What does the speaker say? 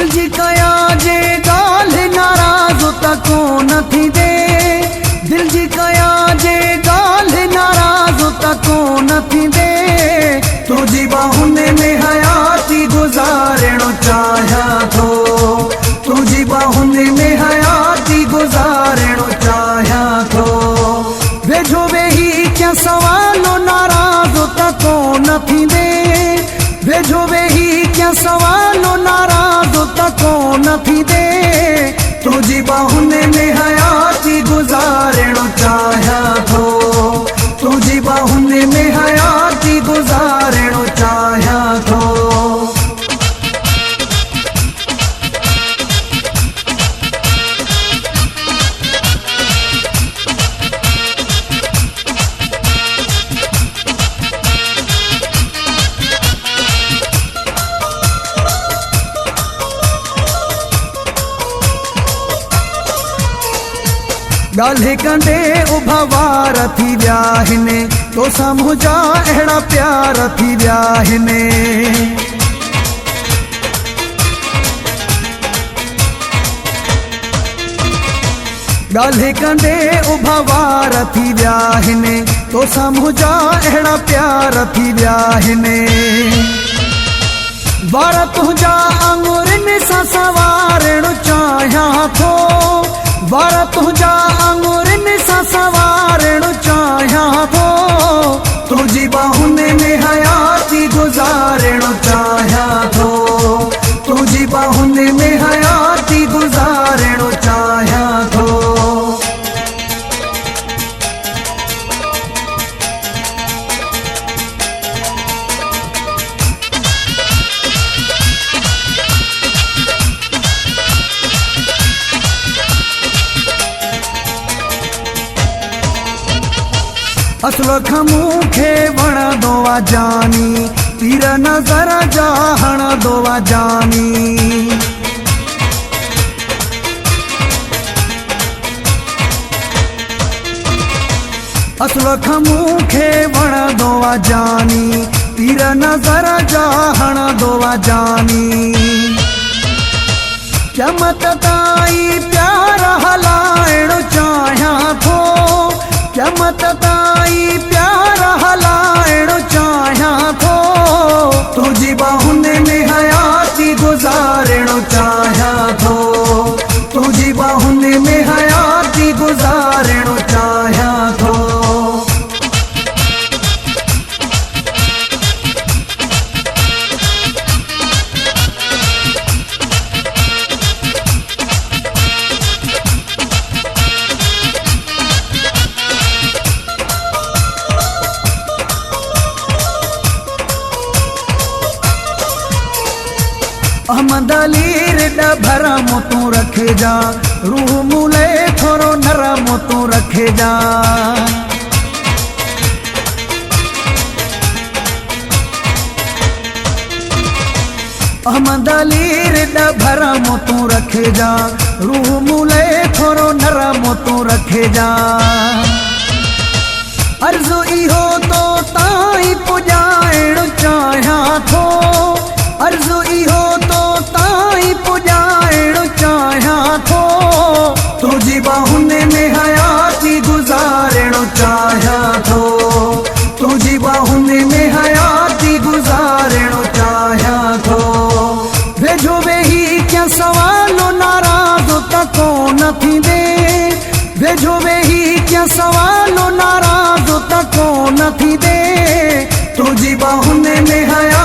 दिल जी कया जे गाल नाराज तको न थी दे दिल जी कया जे गाल नाराज तको न थी दे तुझी बाहुन में हयाती गुजारणो चाहा थो तुझी बाहुन में हयाती गुजारणो चाहा थो वेझो वेही क्या सवालो नाराज तको न थी दे वेझो वेही क्या सवालो नाराज तको न थी दे तुझी बाहुन में हयाती गुजारणो चाहा थो तुझी बाहुन में हयाती गुजारणो चाहा थो गाल्हि कंडे उभा वार थी विया हिने तो साम्हूं जा अहिड़ा प्यार थी विया हिने गाल्हि कंडे उभा वार थी विया हिने तो साम्हूं जा अहिड़ा प्यार थी विया हिने वार तुंहिंजा आङुरियुनि सां सवारणो चाहियां थो वार तुंहिंजा आङुरियुनि सां सवारणो चाहियां थो तुझी बाहुन में हयाती गुजारणो चाहियां थो तुझी बाहुन में हयाती गुजारणो चाहियां थो असुल खां मूंखे वणंदो आ जानी तीर नज़र जा हणंदो आ जानी असुल खां मूंखे वणंदो आ जानी तीर नज़र जा हणंदो आ जानी क़यामत ताईं प्यार हलाइणो चाहियां थो क़यामत ताईं प्यार हलाइणो चाहियां थो तुझी बाहुन में हयाती गुजारणो चाहियां थो तुझी बाहुन में हयाती गुजारणो चाहियां थो अहमद अली रिड भरम तू रखे जा रूह मूले थोरो नरम तू रखे जा अहमद अली रिड भरम तू रखे जा रूह मूले थोरो नरम तू रखे जा अर्ज़ु इहो तो ताईं पुॼाइणो चाहियां थो अर्ज़ु इहो तो ताईं पुॼाइणो चाहियां थो तुझी बाहुन में हयाती गुजारणो चाहियां थो तुझी बाहुन में हयाती गुजारणो चाहियां थो वेझो वेही क्या सवालो नाराज़ तको न थी दे वेझो वेही क्या सवालो नाराज़ तको न थी दे तुझी बाहुन में हया